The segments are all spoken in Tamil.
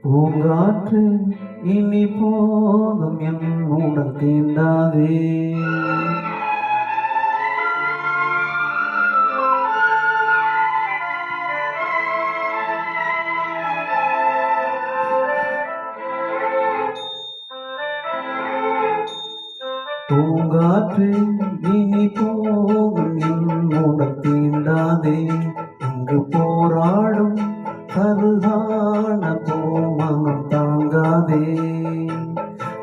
பூங்காற்று இனி போதும் என் உடல் தீண்டாதே. பூங்காற்று இனி போதும் என் உடல் தீண்டாதே. இங்கு போராடும் கருகான பூமனம் தாங்காதே.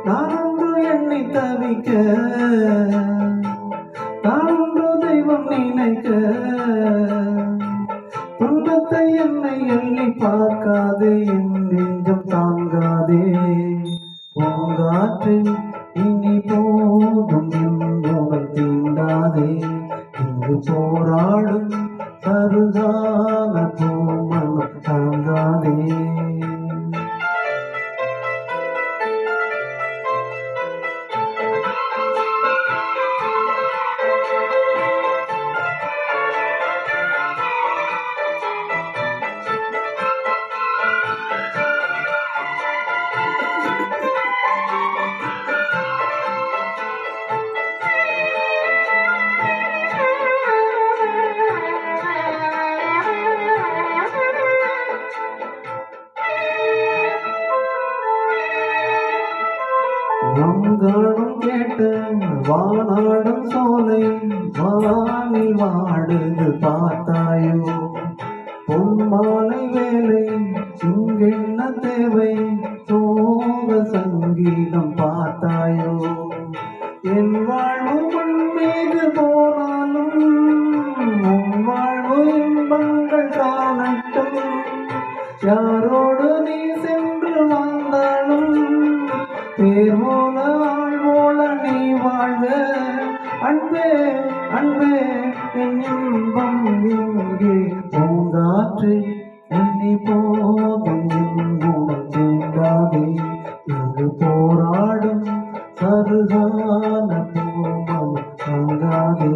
நானொன்று எண்ணி தவிக்க, தானொன்று தெய்வம் நினைக்க, துன்பத்தை என்னை எண்ணி பார்க்காதே, என் நெஞ்சம் தாங்காதே. பூங்காற்று இனி போதும் என்னுடன் தீண்டாதே. இங்கு போராடும் கருகான பூமனம் தாங்காதே. நங்காடும் கேட்ட வானாடும் சோலை வானில் வாடுது பார்த்தாயோ. பொன்மாலை வேலை இங்கென்ன தேவை, சோக சங்கீதம் பார்த்தாயோ. என் வாழ்வு மண் மீது போனாலும் உன் வாழ்வு இன்பங்கள் காணட்டும். யாரோடு நீ சென்று வந்தாலும் பேர் போல ஆள் போல நீ வாழ்க. அன்பே அன்பே என் இன்பம் இங்கே. பூங்காற்று இனி போதும் என்னுடன் தீண்டாதே. இங்கு போராடும் கருகான பூமனம் தாங்காதே.